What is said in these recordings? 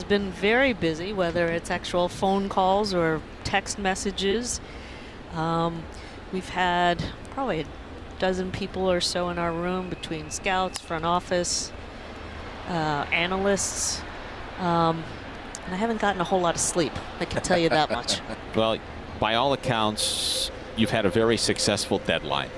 been very busy, whether it's actual phone calls or text messages. We've had probably a dozen people or so in our room between scouts, front office, analysts. And I haven't gotten a whole lot of sleep, I can tell you that much. Well, by all accounts, you've had a very successful deadline.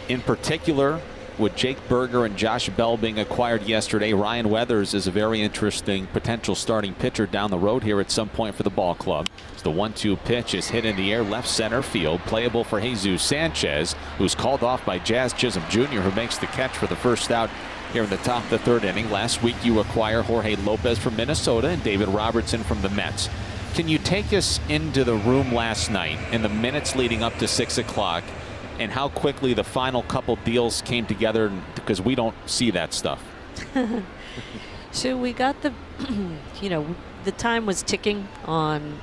In particular, with Jake Berger and Josh Bell being acquired yesterday, Ryan Weathers is a very interesting potential starting pitcher down the road here at some point for the ball club. The 1-2 pitch is hit in the air left center field, playable for Jesus Sanchez, who's called off by Jazz Chisholm Jr., who makes the catch for the first out here in the top of the third inning. Last week you acquire Jorge Lopez from Minnesota and David Robertson from the Mets. Can you take us into the room last night in the minutes leading up to 6 o'clock and how quickly the final couple deals came together, because we don't see that stuff? So we got the, the time was ticking on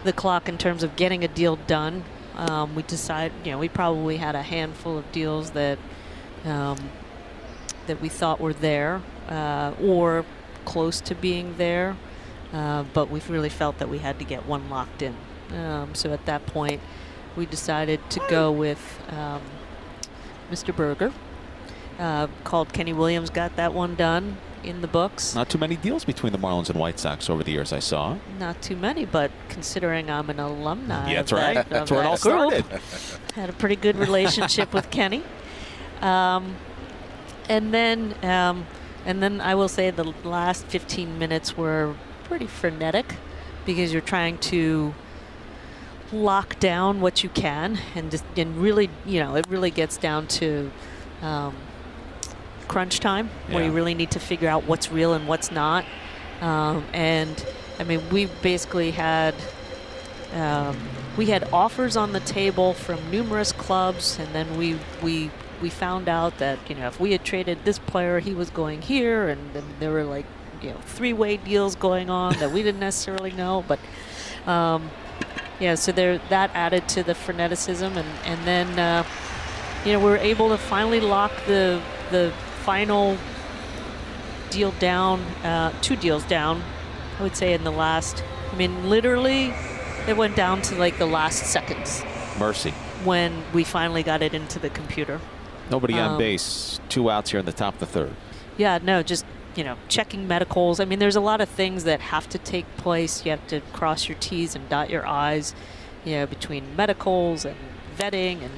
the clock in terms of getting a deal done. We decided, we probably had a handful of deals that that we thought were there or close to being there, but we really felt that we had to get one locked in. So at that point, we decided to go with Mr. Berger. Called Kenny Williams, got that one done in the books. Not too many deals between the Marlins and White Sox over the years, I saw. Not too many, but considering I'm an alumni, yeah, that's right. That's where it all started. Had a pretty good relationship with Kenny, and then I will say the last 15 minutes were pretty frenetic because you're trying to lock down what you can, and really, it really gets down to crunch time, where you really need to figure out what's real and what's not. And I mean, we basically had offers on the table from numerous clubs, and then we found out that if we had traded this player, he was going here, and then there were like three-way deals going on that we didn't necessarily know, but. So that added to the freneticism, and then we were able to finally lock the final deal down, 2 deals down, I would say in the last, literally it went down to like the last seconds. Mercy. When we finally got it into the computer. Nobody on base, 2 outs here in the top of the third. Yeah, no, just checking medicals. There's a lot of things that have to take place. You have to cross your T's and dot your I's, between medicals and vetting and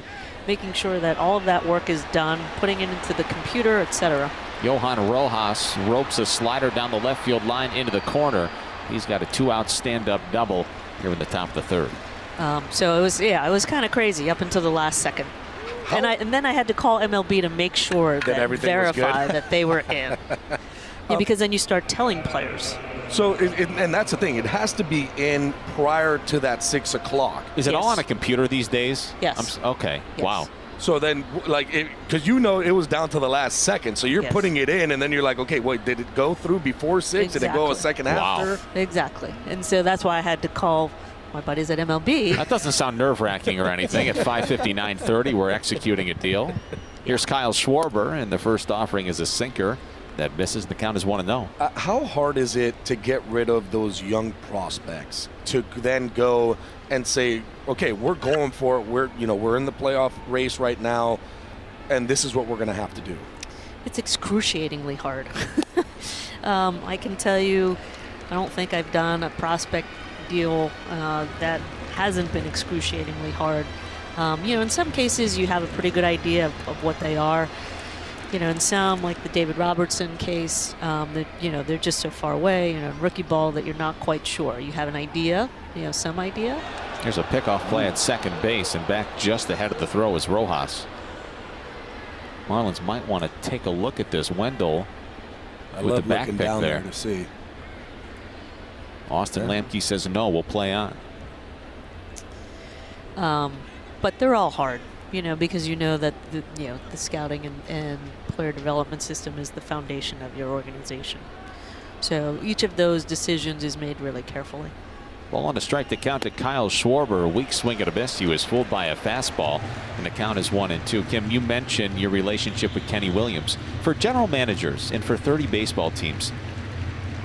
making sure that all of that work is done, putting it into the computer, etc. Johan Rojas ropes a slider down the left field line into the corner. He's got a 2-out stand-up double here in the top of the third. So it was kind of crazy up until the last second. And then I had to call MLB to make sure that verify that they were in. Yeah, because then you start telling players. So, and that's the thing. It has to be in prior to that 6 o'clock. Is it all on a computer these days? Yes. Okay. Yes. Wow. So then, because it was down to the last second, so you're putting it in, and then you're like, okay, wait, did it go through before 6? Exactly. Did it go a second after? Exactly. And so that's why I had to call my buddies at MLB. That doesn't sound nerve-wracking or anything. At 5:59:30, we're executing a deal. Here's Kyle Schwarber, and the first offering is a sinker that misses. The count is 1-0. How hard is it to get rid of those young prospects to then go and say, okay, we're going for it. We're in the playoff race right now, and this is what we're going to have to do? It's excruciatingly hard. I can tell you, I don't think I've done a prospect deal that hasn't been excruciatingly hard. In some cases you have a pretty good idea of what they are. In some, like the David Robertson case, they're just so far away, rookie ball, that you're not quite sure. You have an idea, some idea. Here's a pickoff play at second base, and back just ahead of the throw is Rojas. Marlins might want to take a look at this. Wendell with the back pick down there to see. Austin Lamke says no, we'll play on. But they're all hard. Because that the scouting and player development system is the foundation of your organization. So each of those decisions is made really carefully. Ball on a strike to count to Kyle Schwarber. A weak swing at a miss. He was fooled by a fastball, and the count is 1-2. Kim, you mentioned your relationship with Kenny Williams. For general managers and for 30 baseball teams,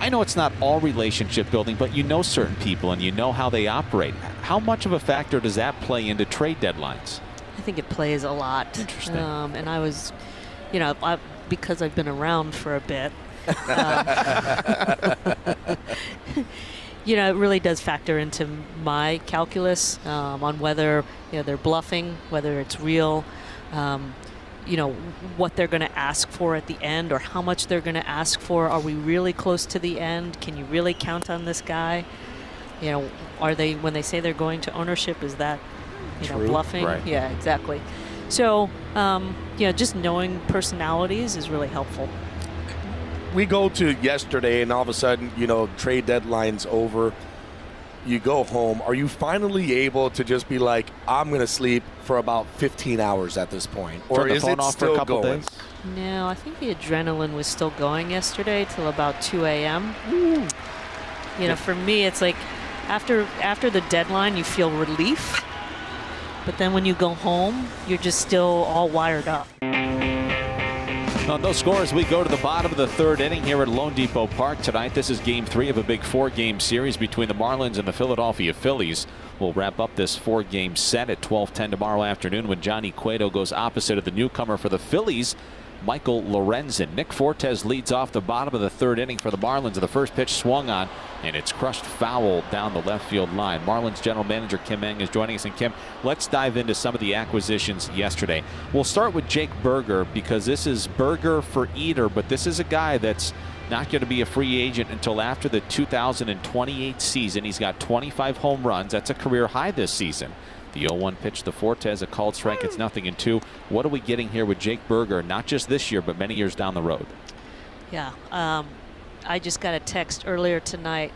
I know it's not all relationship building, but you know certain people and you know how they operate. How much of a factor does that play into trade deadlines? I think it plays a lot. Interesting. And I was, because I've been around for a bit, it really does factor into my calculus on whether they're bluffing, whether it's real, what they're going to ask for at the end or how much they're going to ask for. Are we really close to the end? Can you really count on this guy? Are they, when they say they're going to ownership, is that, True. bluffing? Right. Yeah, exactly. So, just knowing personalities is really helpful. We go to yesterday, and all of a sudden, trade deadline's over. You go home. Are you finally able to just be like, I'm going to sleep for about 15 hours at this point? Or Turn the is phone it off for still a couple going? days? No, I think the adrenaline was still going yesterday till about 2 a.m. For me, it's like after the deadline, you feel relief. But then when you go home, you're just still all wired up. On those scores, we go to the bottom of the third inning here at Lone Depot Park tonight. This is game 3 of a big 4-game series between the Marlins and the Philadelphia Phillies. We'll wrap up this 4-game set at 12:10 tomorrow afternoon when Johnny Cueto goes opposite of the newcomer for the Phillies, Michael Lorenzen. Nick Fortes leads off the bottom of the third inning for the Marlins. The first pitch swung on, and it's crushed foul down the left field line. Marlins general manager Kim Ng is joining us. And Kim, let's dive into some of the acquisitions yesterday. We'll start with Jake Burger because this is Burger for Eater, but this is a guy that's not going to be a free agent until after the 2028 season. He's got 25 home runs. That's a career high this season. The 0-1 pitch to Fortes, a called strike. It's 0-2. What are we getting here with Jake Burger, not just this year, but many years down the road? Yeah. I just got a text earlier tonight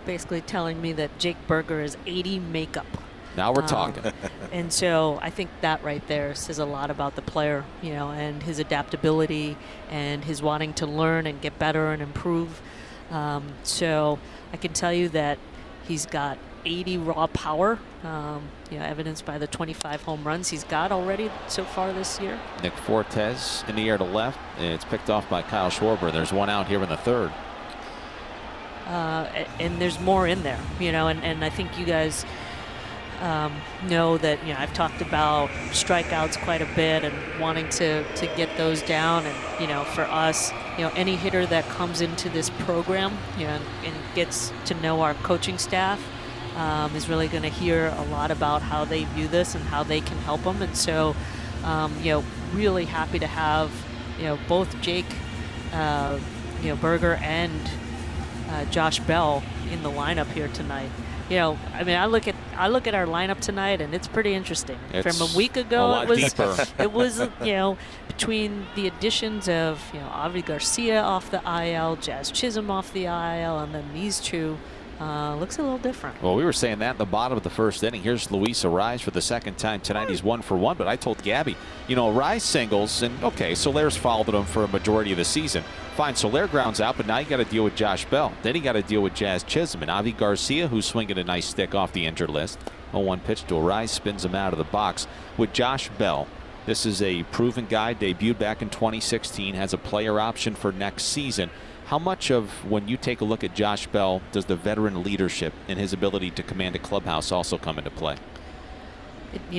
basically telling me that Jake Burger is 80 makeup. Now we're talking. And so I think that right there says a lot about the player, and his adaptability and his wanting to learn and get better and improve. So I can tell you that he's got 80 raw power, evidenced by the 25 home runs he's got already so far this year. Nick Fortes in the air to left. It's picked off by Kyle Schwarber. There's one out here in the third. And there's more in there, and I think you guys know that, I've talked about strikeouts quite a bit and wanting to get those down. And, for us, any hitter that comes into this program, and gets to know our coaching staff, is really going to hear a lot about how they view this and how they can help them. And so, really happy to have, both Jake, Burger and Josh Bell in the lineup here tonight. I look at our lineup tonight, and it's pretty interesting. It's from a week ago, a lot deeper. it was between the additions of Avi Garcia off the IL, Jazz Chisholm off the IL, and then these two. Looks a little different. Well, we were saying that in the bottom of the first inning. Here's Luis Arraez for the second time tonight. He's 1 for 1, but I told Gaby, Arraez singles, and okay, Soler's followed him for a majority of the season. Fine, Soler grounds out, but now you got to deal with Josh Bell. Then you got to deal with Jazz Chisholm and Avi Garcia, who's swinging a nice stick off the injured list. 0-1 pitch to Arraez, spins him out of the box. With Josh Bell, this is a proven guy, debuted back in 2016, has a player option for next season. How much of, when you take a look at Josh Bell, does the veteran leadership and his ability to command a clubhouse also come into play?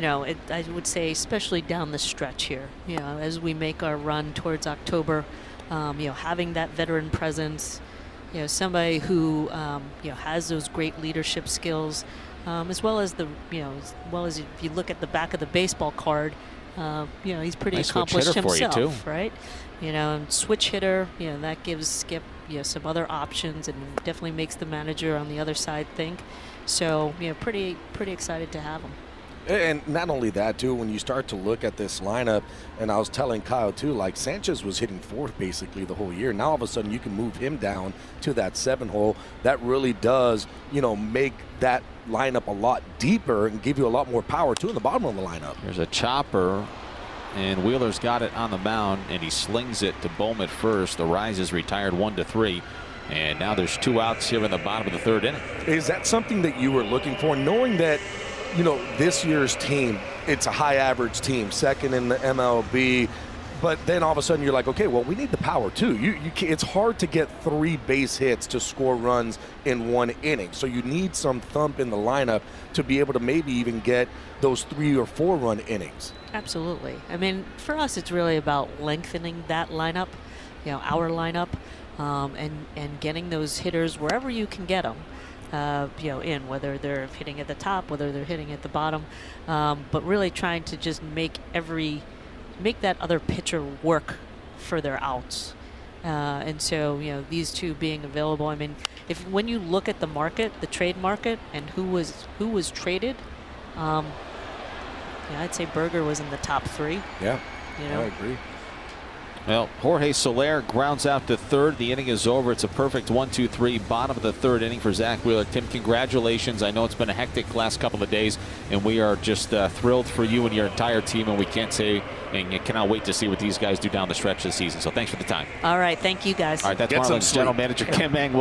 I would say especially down the stretch here, as we make our run towards October, having that veteran presence, somebody who, has those great leadership skills, as well as if you look at the back of the baseball card, he's pretty nice accomplished switch hitter himself, for you too. right? And switch hitter, that gives Skip, some other options and definitely makes the manager on the other side think. So, pretty excited to have him. And not only that, too, when you start to look at this lineup, and I was telling Kyle, too, like Sanchez was hitting fourth basically the whole year. Now, all of a sudden, you can move him down to that 7 hole. That really does, make that lineup a lot deeper and give you a lot more power, too, in the bottom of the lineup. There's a chopper, and Wheeler's got it on the mound, and he slings it to Bohm at first. Arraez is retired 1-3. And now there's 2 outs here in the bottom of the third inning. Is that something that you were looking for, knowing that, this year's team, it's a high average team, second in the MLB, But then all of a sudden you're like, okay, well, we need the power too. It's hard to get 3 base hits to score runs in 1 inning. So you need some thump in the lineup to be able to maybe even get those 3 or 4 run innings. Absolutely. I mean, for us, it's really about lengthening that lineup, our lineup, and getting those hitters wherever you can get them. In whether they're hitting at the top, whether they're hitting at the bottom, but really trying to just make that other pitcher work for their outs. And so, these 2 being available. I mean, when you look at the market, the trade market, and who was traded, I'd say Berger was in the top 3. Yeah, I agree. Well, Jorge Soler grounds out to third. The inning is over. It's a perfect 1-2-3, bottom of the 3rd inning for Zach Wheeler. Tim, congratulations. I know it's been a hectic last couple of days, and we are just thrilled for you and your entire team, and we can't say and cannot wait to see what these guys do down the stretch this season. So thanks for the time. All right. Thank you, guys. All right, that's Marlins General Manager Kim Ng.